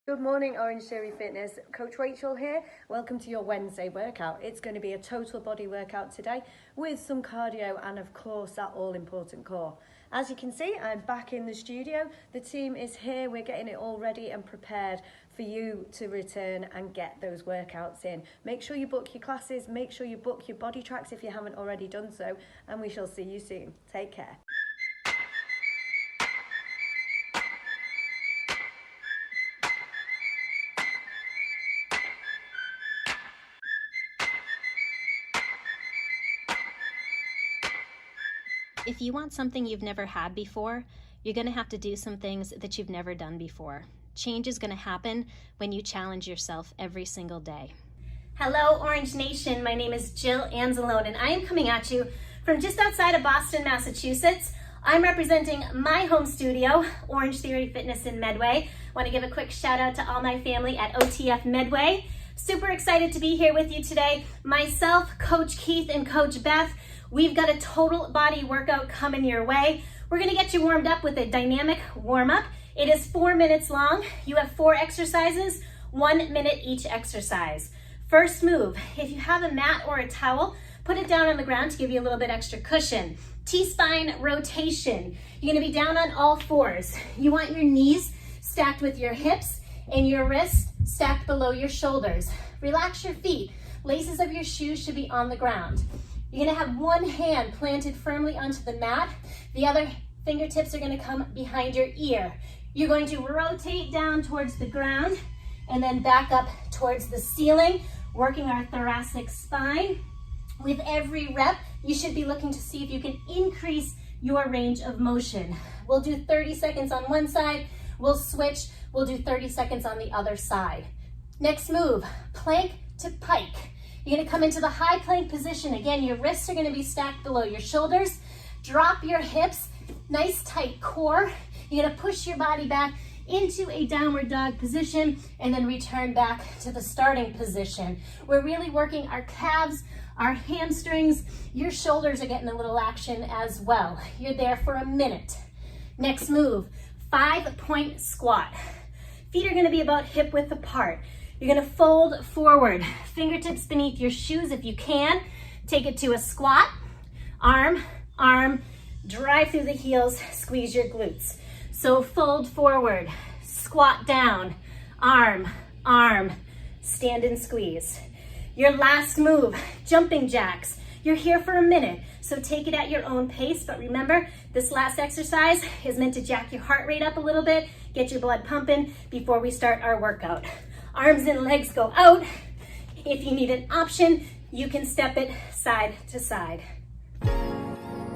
Good morning, Orangetheory Fitness. Coach Rachel here. Welcome to your Wednesday workout. It's going to be a total body workout today with some cardio and of course that all-important core. As you can see, I'm back in the studio. The team is here. We're getting it all ready and prepared for you to return and get those workouts in. Make sure you book your classes. Make sure you book your body tracks if you haven't already done so. And we shall see you soon. Take care. If you want something you've never had before, you're going to have to do some things that you've never done before. Change is going to happen when you challenge yourself every single day. Hello, Orange Nation. My name is Jill Anzalone, and I am coming at you from just outside of Boston, Massachusetts. I'm representing my home studio, Orangetheory Fitness in Medway. I want to give a quick shout out to all my family at OTF Medway. Super excited to be here with you today. Myself, Coach Keith, and Coach Beth. We've got a total body workout coming your way. We're gonna get you warmed up with a dynamic warm-up. It is 4 minutes long. You have 4 exercises, 1 minute each exercise. First move, if you have a mat or a towel, put it down on the ground to give you a little bit extra cushion. T-spine rotation. You're gonna be down on all fours. You want your knees stacked with your hips and your wrists stacked below your shoulders. Relax your feet. Laces of your shoes should be on the ground. You're gonna have one hand planted firmly onto the mat. The other fingertips are gonna come behind your ear. You're going to rotate down towards the ground and then back up towards the ceiling, working our thoracic spine. With every rep, you should be looking to see if you can increase your range of motion. We'll do 30 seconds on one side, we'll switch, we'll do 30 seconds on the other side. Next move, plank to pike. You're gonna come into the high plank position. Again, your wrists are gonna be stacked below your shoulders. Drop your hips, nice tight core. You're gonna push your body back into a downward dog position and then return back to the starting position. We're really working our calves, our hamstrings. Your shoulders are getting a little action as well. You're there for a minute. Next move, 5-point squat. Feet are gonna be about hip width apart. You're gonna fold forward, fingertips beneath your shoes if you can. Take it to a squat, arm, arm, drive through the heels, squeeze your glutes. So fold forward, squat down, arm, arm, stand and squeeze. Your last move, jumping jacks. You're here for a minute, so take it at your own pace, but remember, this last exercise is meant to jack your heart rate up a little bit, get your blood pumping before we start our workout. Arms and legs go out. If you need an option, you can step it side to side.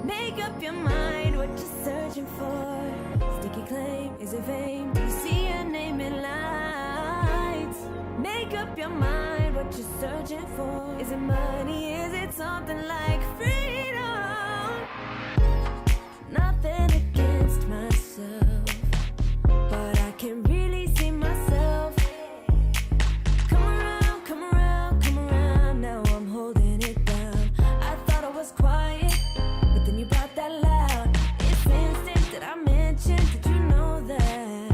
Make up your mind what you're searching for. Sticky claim, is it fame? Do you see your name in lights? Make up your mind what you're searching for. Is it money? Is it something like freedom? Nothing against myself, but I can really see myself. Quiet, but then you brought that loud. It's instinct that I mentioned. Did you know that?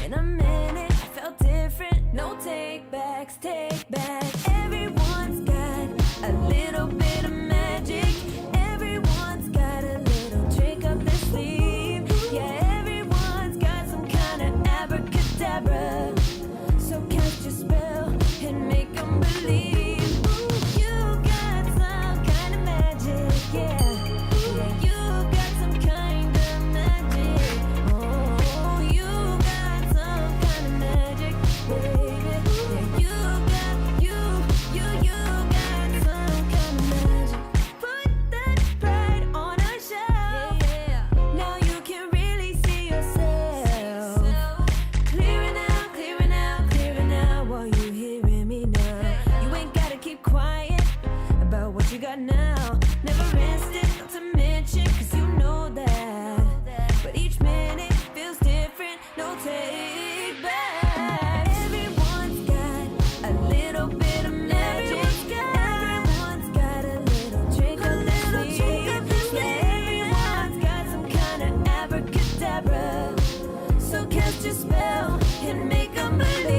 In a minute, I felt different. No take backs, take back. Everyone's got a little bit of magic. Everyone's got a little trick up their sleeve. Yeah, everyone's got some kind of abracadabra. So cast your spell and make them believe. So cast your spell and make them believe.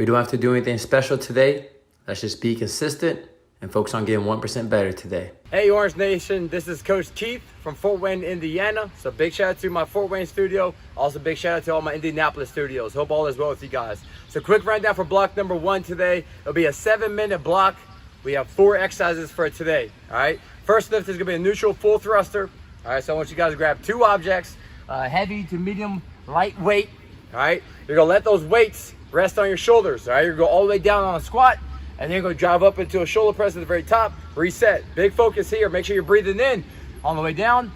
We don't have to do anything special today. Let's just be consistent and focus on getting 1% better today. Hey Orange Nation, this is Coach Keith from Fort Wayne, Indiana. So big shout out to my Fort Wayne studio. Also big shout out to all my Indianapolis studios. Hope all is well with you guys. So quick rundown for block number 1 today. It'll be a 7-minute block. We have 4 exercises for today, all right? First lift is gonna be a neutral full thruster. All right, so I want you guys to grab 2 objects, heavy to medium, light weight, all right? You're gonna let those weights rest on your shoulders, all right? You're gonna go all the way down on a squat, and then you're gonna drive up into a shoulder press at the very top, reset. Big focus here, make sure you're breathing in on the way down,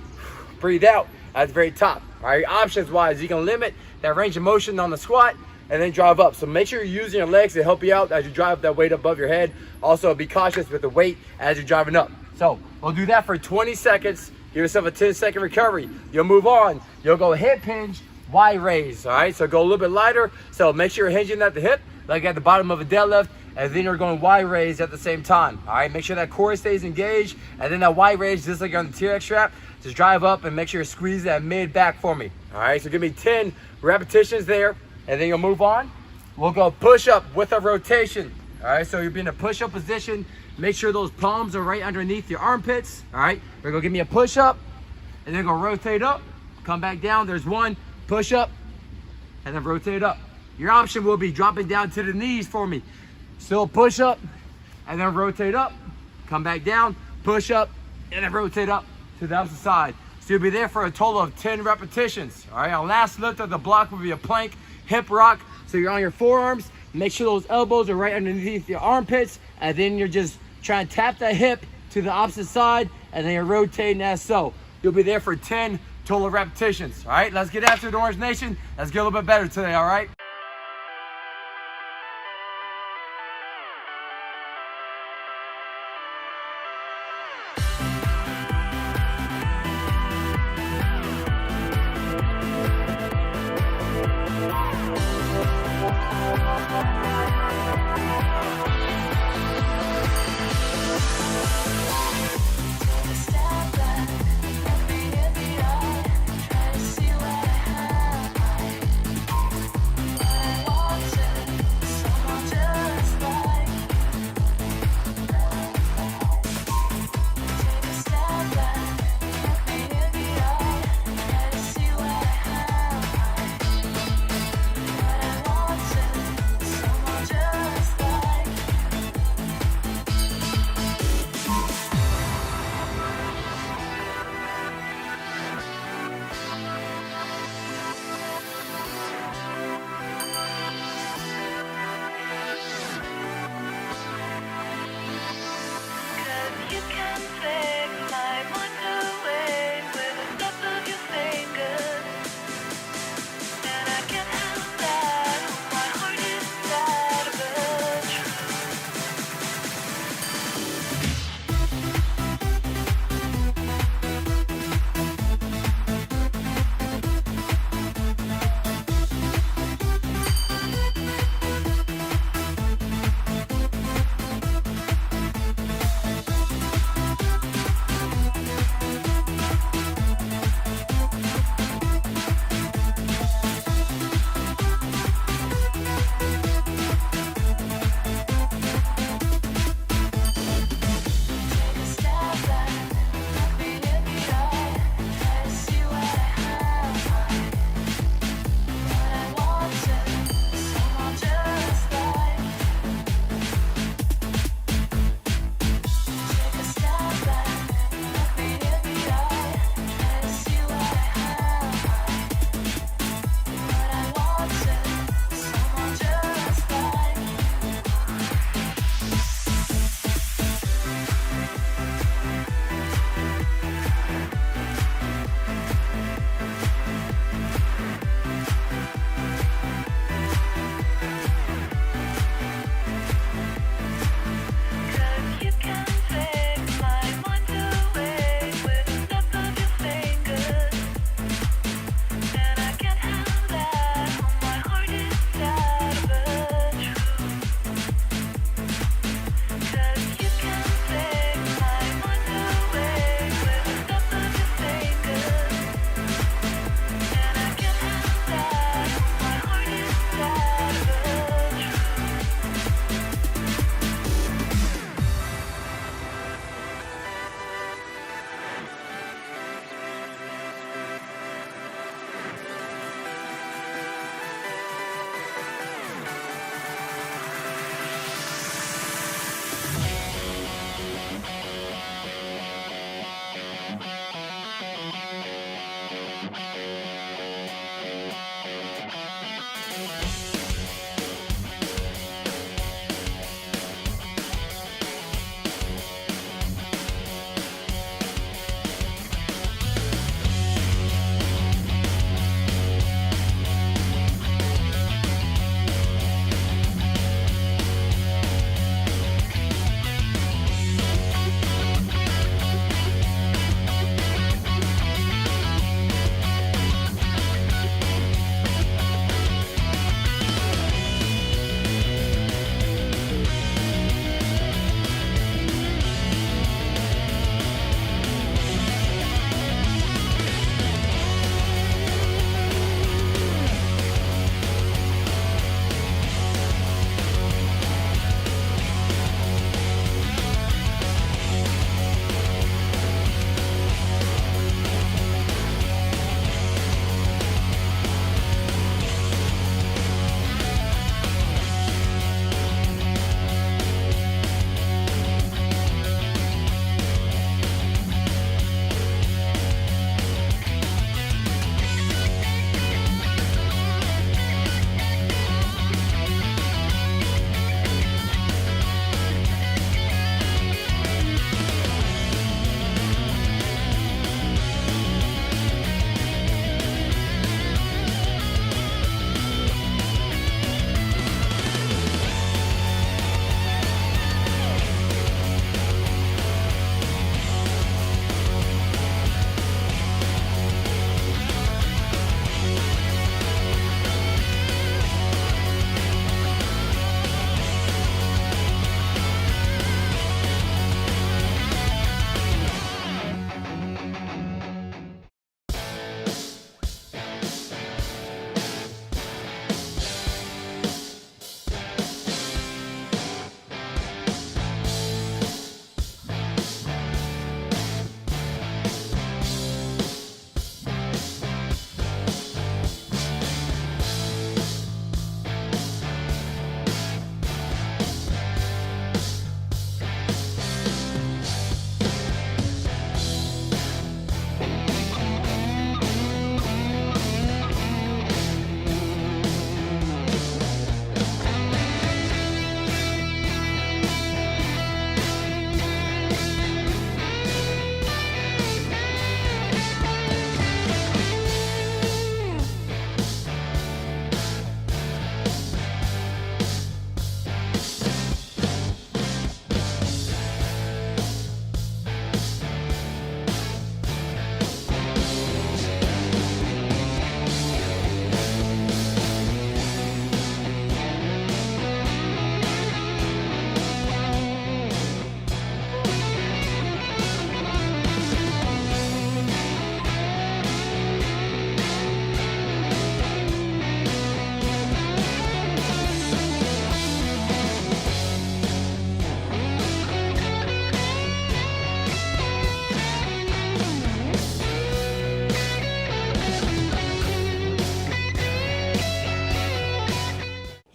breathe out at the very top. All right, options wise, you can limit that range of motion on the squat and then drive up. So make sure you're using your legs to help you out as you drive that weight above your head. Also be cautious with the weight as you're driving up. So we'll do that for 20 seconds. Give yourself a 10-second recovery. You'll move on. You'll go hip hinge, Y raise, all right? So go a little bit lighter. So make sure you're hinging at the hip, like at the bottom of a deadlift, and then you're going Y raise at the same time, all right? Make sure that core stays engaged, and then that Y raise, just like on the T-Rex strap, just drive up and make sure you squeeze that mid back for me, all right? So give me 10 repetitions there, and then you'll move on. We'll go push up with a rotation, all right? So you'll be in a push up position. Make sure those palms are right underneath your armpits, all right? We're gonna give me a push up, and then go rotate up, come back down. There's 1, push up, and then rotate up. Your option will be dropping down to the knees for me. Still push up, and then rotate up, come back down, push up, and then rotate up to the opposite side. So you'll be there for a total of 10 repetitions. All right, our last lift of the block will be a plank hip rock. So you're on your forearms, make sure those elbows are right underneath your armpits, and then you're just trying to tap that hip to the opposite side, and then you're rotating as so. You'll be there for 10 total repetitions. All right, let's get after it, Orange Nation. Let's get a little bit better today, all right?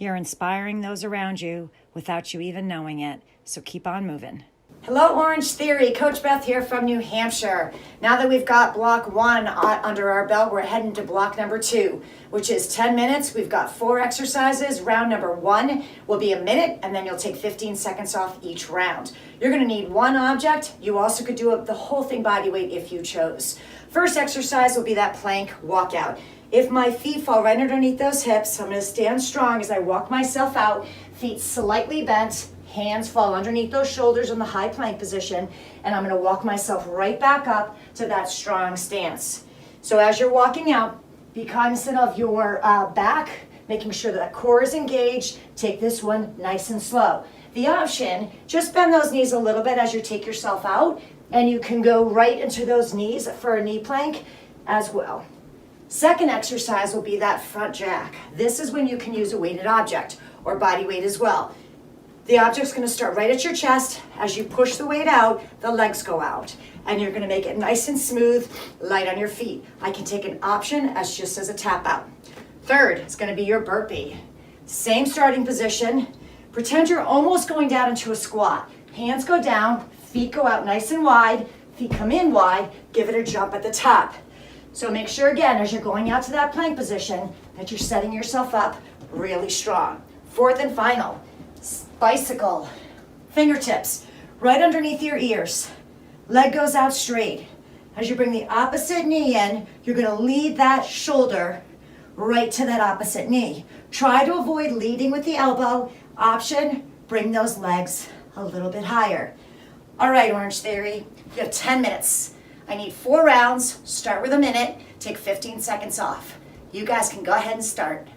You're inspiring those around you without you even knowing it. So keep on moving. Hello, Orangetheory. Coach Beth here from New Hampshire. Now that we've got block 1 under our belt, we're heading to block number 2, which is 10 minutes. We've got 4 exercises. Round number 1 will be a minute, and then you'll take 15 seconds off each round. You're going to need 1 object. You also could do the whole thing body weight if you chose. First exercise will be that plank walkout. If my feet fall right underneath those hips, I'm going to stand strong as I walk myself out, feet slightly bent, hands fall underneath those shoulders in the high plank position, and I'm going to walk myself right back up to that strong stance. So as you're walking out, be cognizant of your back, making sure that core is engaged. Take this one nice and slow. The option, just bend those knees a little bit as you take yourself out, and you can go right into those knees for a knee plank as well. Second exercise will be that front jack. This is when you can use a weighted object or body weight as well. The object's going to start right at your chest. As you push the weight out, the legs go out. And you're going to make it nice and smooth, light on your feet. I can take an option as just as a tap out. Third is going to be your burpee. Same starting position. Pretend you're almost going down into a squat. Hands go down, feet go out nice and wide, feet come in wide, give it a jump at the top. So make sure again, as you're going out to that plank position, that you're setting yourself up really strong. Fourth and final. Bicycle, fingertips right underneath your ears. Leg goes out straight. As you bring the opposite knee in, you're going to lead that shoulder right to that opposite knee. Try to avoid leading with the elbow. Option, bring those legs a little bit higher. All right, Orangetheory, you have 10 minutes. I need 4 rounds. Start with a minute. Take 15 seconds off. You guys can go ahead and start.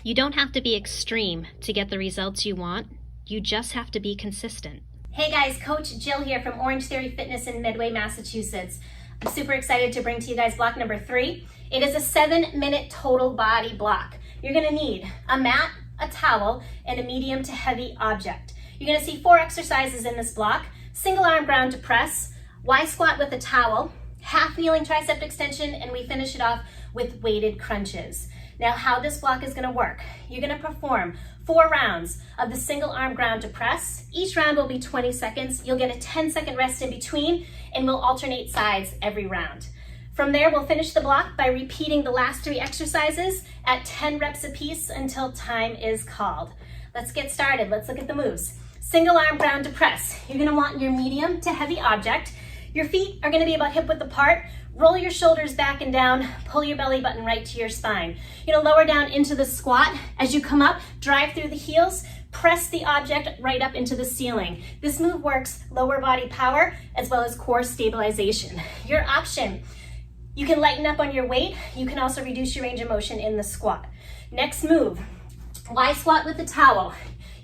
You don't have to be extreme to get the results you want. You just have to be consistent. Hey guys, Coach Jill here from Orangetheory Fitness in Medway, Massachusetts. I'm super excited to bring to you guys block number 3. It is a 7-minute total body block. You're gonna need a mat, a towel, and a medium to heavy object. You're gonna see 4 exercises in this block: single arm ground to press, Y squat with a towel, half kneeling tricep extension, and we finish it off with weighted crunches. Now, how this block is gonna work: you're gonna perform 4 rounds of the single arm ground to press. Each round will be 20 seconds. You'll get a 10-second rest in between, and we'll alternate sides every round. From there, we'll finish the block by repeating the last 3 exercises at 10 reps apiece until time is called. Let's get started. Let's look at the moves. Single arm ground to press. You're gonna want your medium to heavy object. Your feet are gonna be about hip width apart. Roll your shoulders back and down, pull your belly button right to your spine. You're gonna lower down into the squat. As you come up, drive through the heels, press the object right up into the ceiling. This move works lower body power as well as core stabilization. Your option: you can lighten up on your weight. You can also reduce your range of motion in the squat. Next move, Y squat with the towel.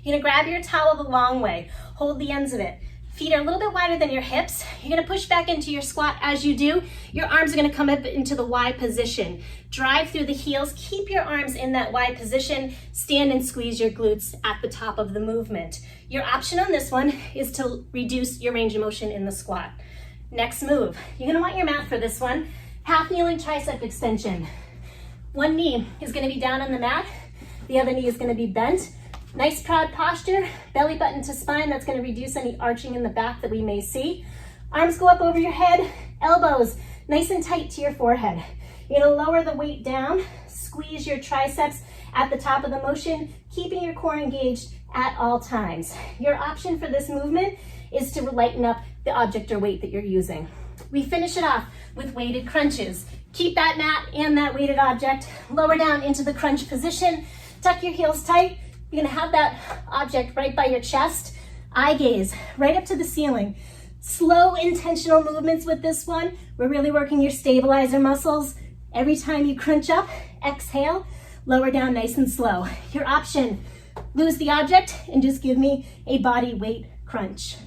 You're gonna grab your towel the long way, hold the ends of it. Feet are a little bit wider than your hips. You're gonna push back into your squat. As you do, your arms are gonna come up into the Y position. Drive through the heels, keep your arms in that Y position, stand and squeeze your glutes at the top of the movement. Your option on this one is to reduce your range of motion in the squat. Next move, you're gonna want your mat for this one. Half kneeling tricep extension. One knee is gonna be down on the mat, the other knee is gonna be bent. Nice proud posture, belly button to spine. That's gonna reduce any arching in the back that we may see. Arms go up over your head, elbows nice and tight to your forehead. You're gonna lower the weight down, squeeze your triceps at the top of the motion, keeping your core engaged at all times. Your option for this movement is to lighten up the object or weight that you're using. We finish it off with weighted crunches. Keep that mat and that weighted object, lower down into the crunch position, tuck your heels tight. You're gonna have that object right by your chest, eye gaze right up to the ceiling. Slow, intentional movements with this one. We're really working your stabilizer muscles. Every time you crunch up, exhale, lower down nice and slow. Your option: lose the object and just give me a body weight crunch.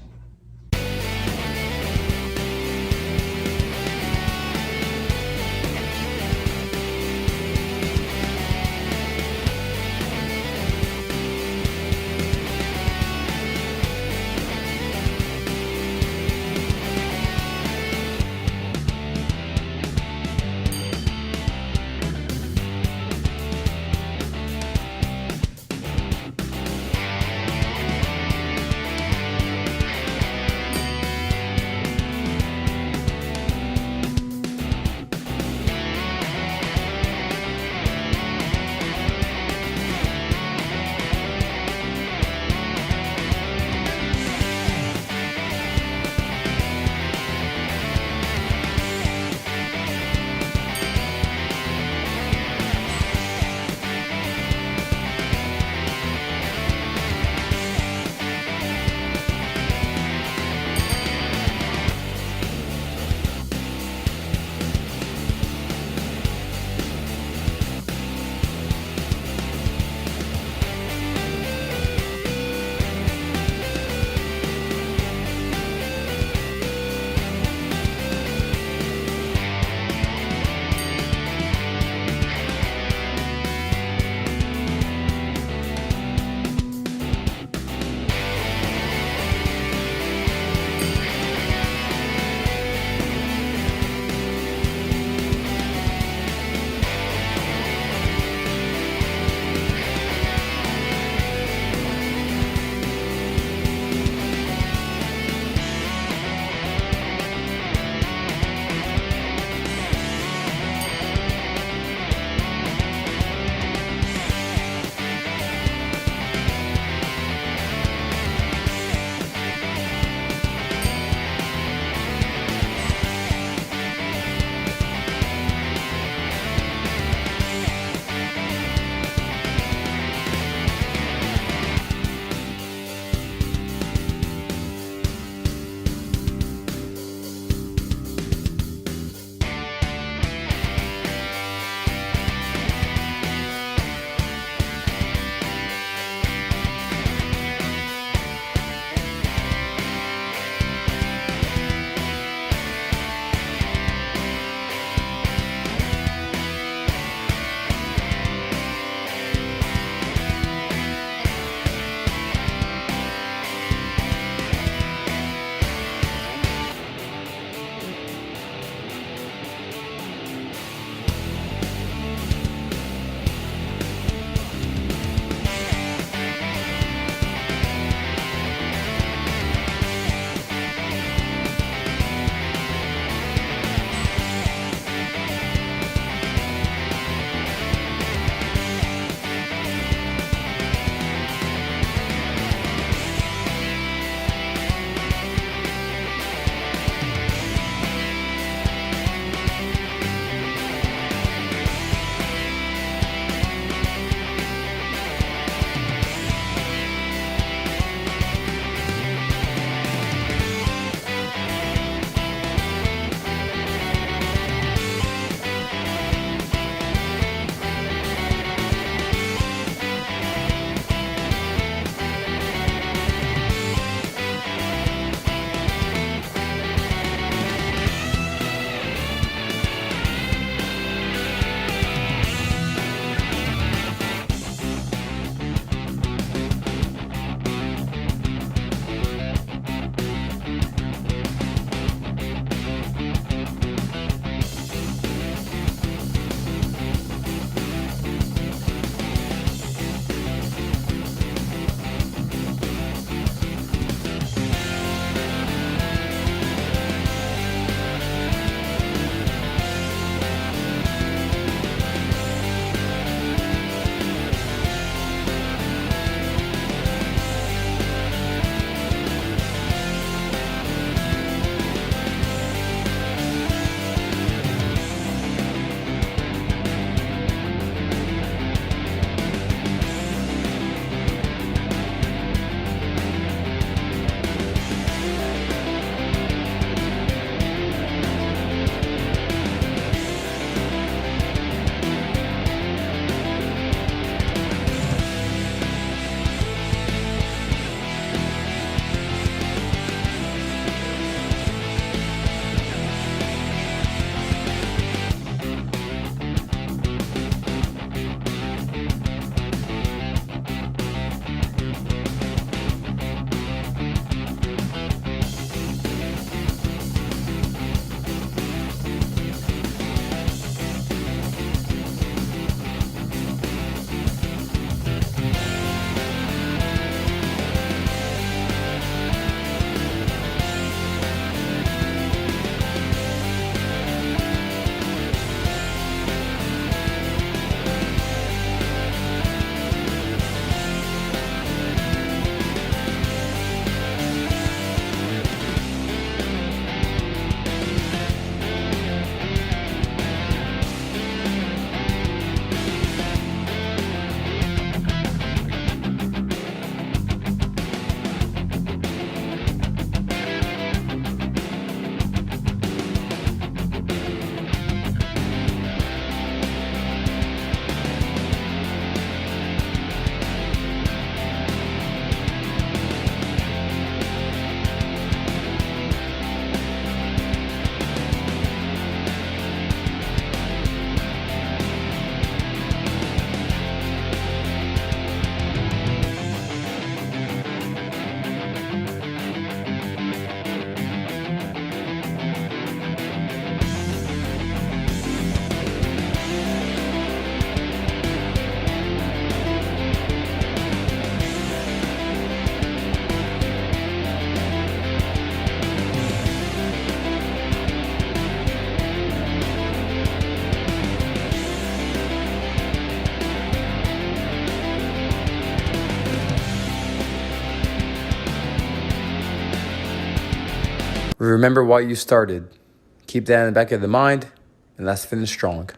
Remember why you started. Keep that in the back of the mind, and let's finish strong.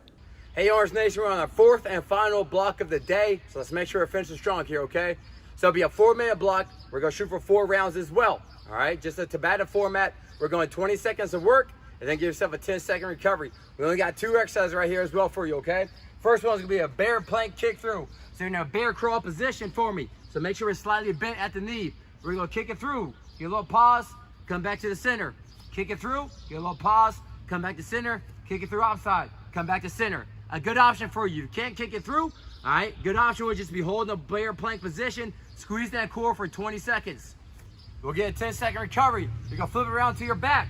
Hey, Orange Nation, we're on our fourth and final block of the day, so let's make sure we're finishing strong here, okay? So it'll be a 4-minute block. We're going to shoot for 4 rounds as well, all right? Just a Tabata format. We're going 20 seconds of work, and then give yourself a 10-second recovery. We only got 2 exercises right here as well for you, okay? First one's going to be a bear plank kick through. So you're in a bear crawl position for me. So make sure we're slightly bent at the knee. We're going to kick it through. Get a little pause, come back to the center. Kick it through, get a little pause, come back to center, kick it through outside, come back to center. A good option for you. You can't kick it through, all right? Good option would just be holding a bear plank position, squeeze that core for 20 seconds. We'll get a 10-second recovery. You're gonna flip it around to your back.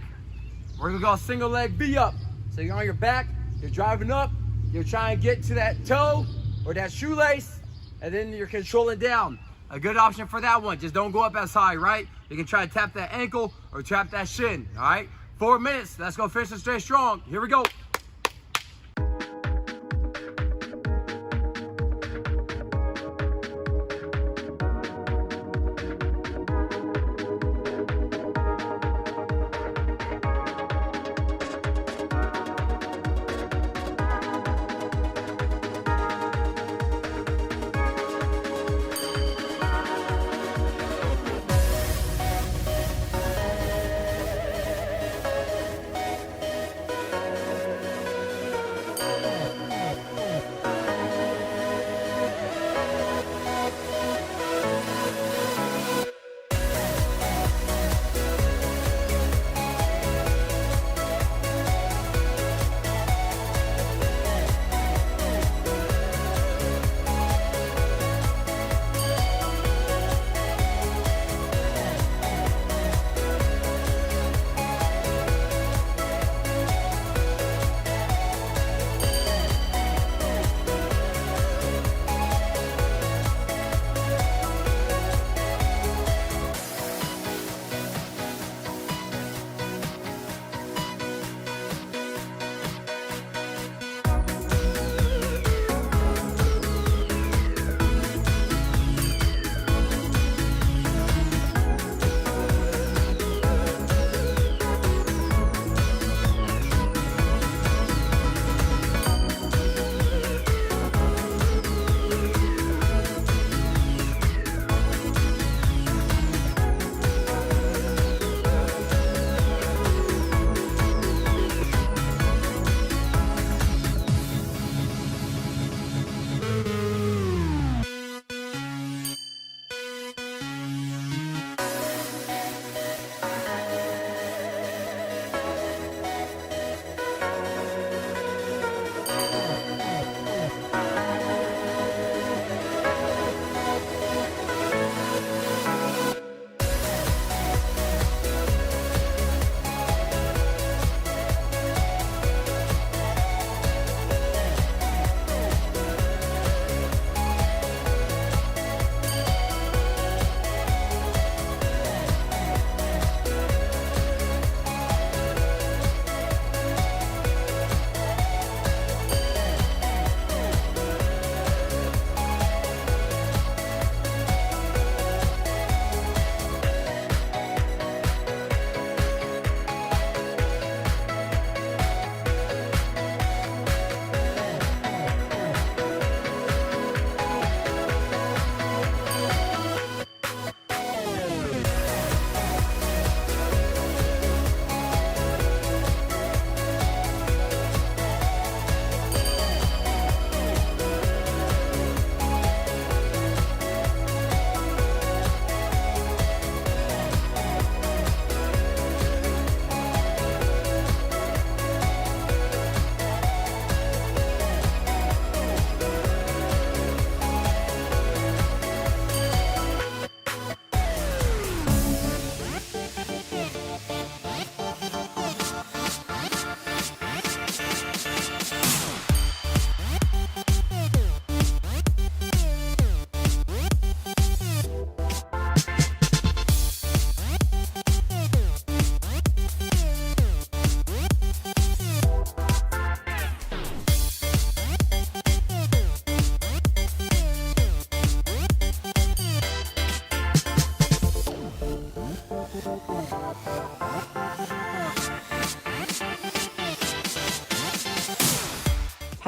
We're gonna go single leg V up. So you're on your back, you're driving up, you're trying to get to that toe or that shoelace, and then you're controlling down. A good option for that one, just don't go up as high, right? You can try to tap that ankle or tap that shin, all right? 4 minutes, let's go finish it straight strong. Here we go.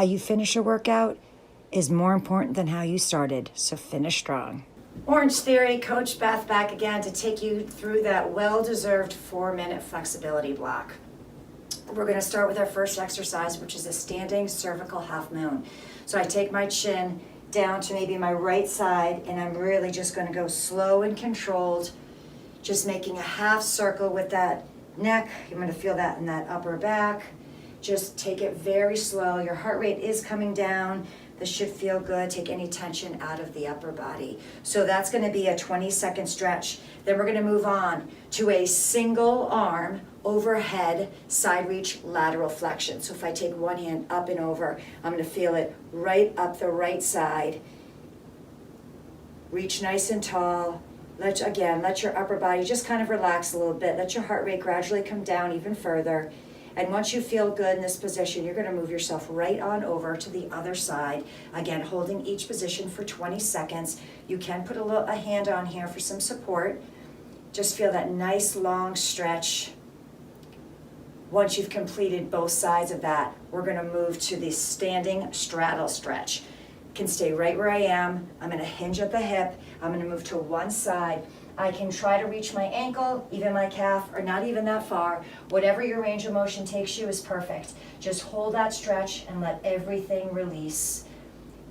How you finish a workout is more important than how you started, so finish strong. Orangetheory, Coach Beth back again to take you through that well-deserved 4-minute flexibility block. We're going to start with our first exercise, which is a standing cervical half moon. So I take my chin down to maybe my right side, and I'm really just going to go slow and controlled, just making a half circle with that neck. You're going to feel that in that upper back. Just take it very slow. Your heart rate is coming down. This should feel good. Take any tension out of the upper body. So that's going to be a 20-second stretch. Then we're going to move on to a single arm overhead side reach lateral flexion. So if I take one hand up and over, I'm going to feel it right up the right side. Reach nice and tall. Let your upper body just kind of relax a little bit. Let your heart rate gradually come down even further. And once you feel good in this position, you're going to move yourself right on over to the other side. Again, holding each position for 20 seconds. You can put a hand on here for some support. Just feel that nice long stretch. Once you've completed both sides of that, we're going to move to the standing straddle stretch. Can stay right where I am. I'm going to hinge at the hip. I'm going to move to one side. I can try to reach my ankle, even my calf, or not even that far. Whatever your range of motion takes you is perfect. Just hold that stretch and let everything release.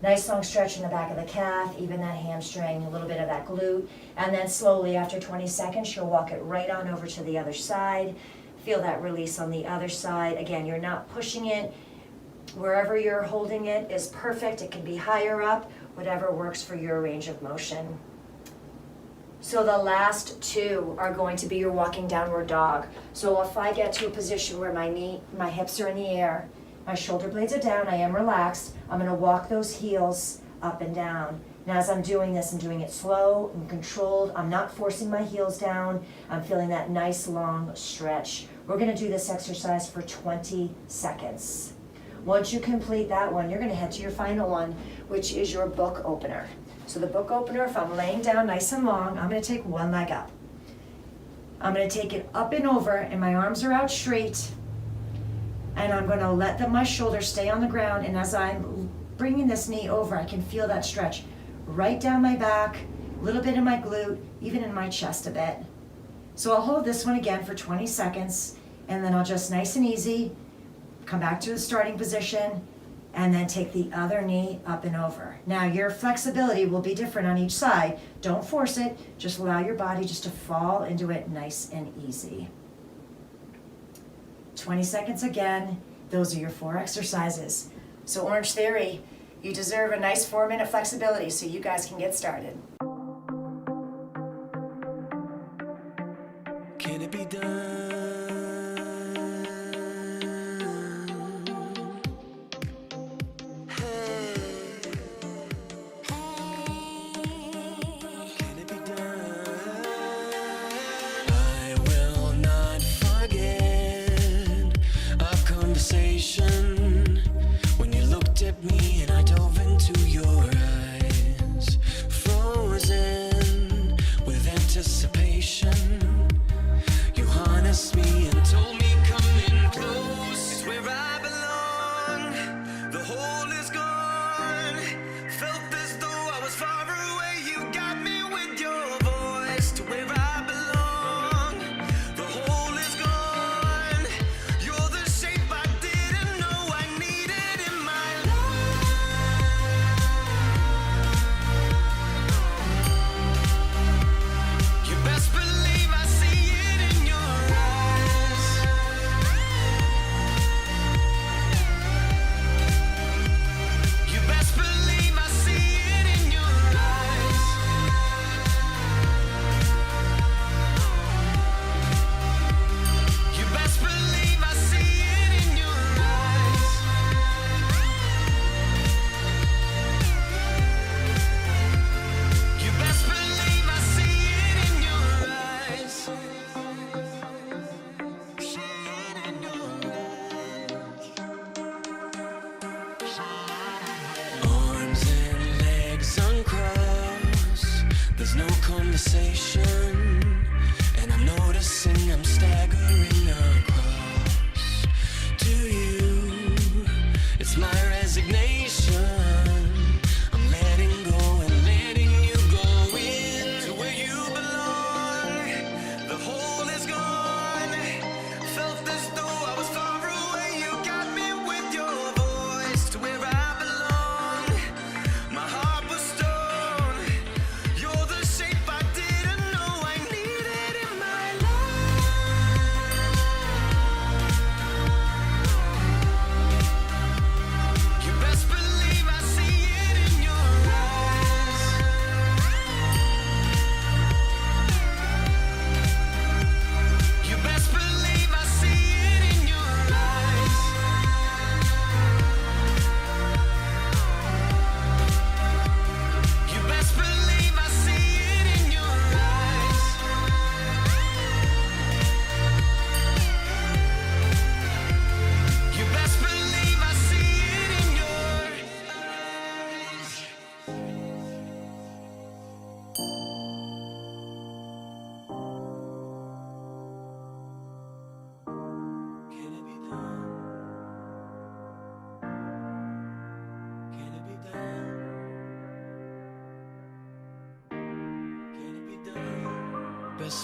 Nice long stretch in the back of the calf, even that hamstring, a little bit of that glute. And then slowly, after 20 seconds, you'll walk it right on over to the other side. Feel that release on the other side. Again, you're not pushing it. Wherever you're holding it is perfect. It can be higher up, whatever works for your range of motion. So the last two are going to be your walking downward dog. So if I get to a position where my hips are in the air, my shoulder blades are down, I am relaxed, I'm going to walk those heels up and down. Now as I'm doing this, I'm doing it slow and controlled. I'm not forcing my heels down. I'm feeling that nice long stretch. We're going to do this exercise for 20 seconds. Once you complete that one, you're going to head to your final one, which is your book opener. So the book opener, if I'm laying down nice and long, I'm going to take one leg up. I'm going to take it up and over, and my arms are out straight. And I'm going to let my shoulders stay on the ground. And as I'm bringing this knee over, I can feel that stretch right down my back, a little bit in my glute, even in my chest a bit. So I'll hold this one again for 20 seconds, and then I'll just nice and easy come back to the starting position, and then take the other knee up and over. Now your flexibility will be different on each side. Don't force it, just allow your body just to fall into it nice and easy. 20 seconds again. Those are your 4 exercises. So Orangetheory, you deserve a nice 4-minute flexibility so you guys can get started. Can it be done? When you looked at me and I dove into your eyes, frozen with anticipation, you harnessed me and told me come in close. It's where I belong, the hole is gone. Felt as though I was far away, you got me with your voice. To where I belong, the hole is gone. You're the shape I didn't know I needed in my life. You best believe I see it in your eyes. You best believe I see it in your eyes. You best believe I see it in your eyes. You best believe I see it in your eyes. See it in your eyes. Arms and legs uncrossed. There's no conversation, and I'm noticing I'm staggering across to you. It's my resignation.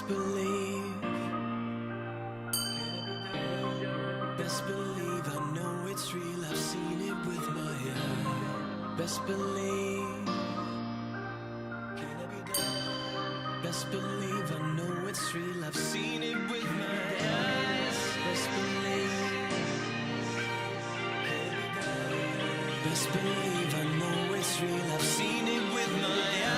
Best believe. Best believe I know it's real. I've seen it with my eyes. Best believe. Best believe I know it's real. I've seen it with my eyes. Best believe. Best believe I know it's real. I've seen it with my eyes.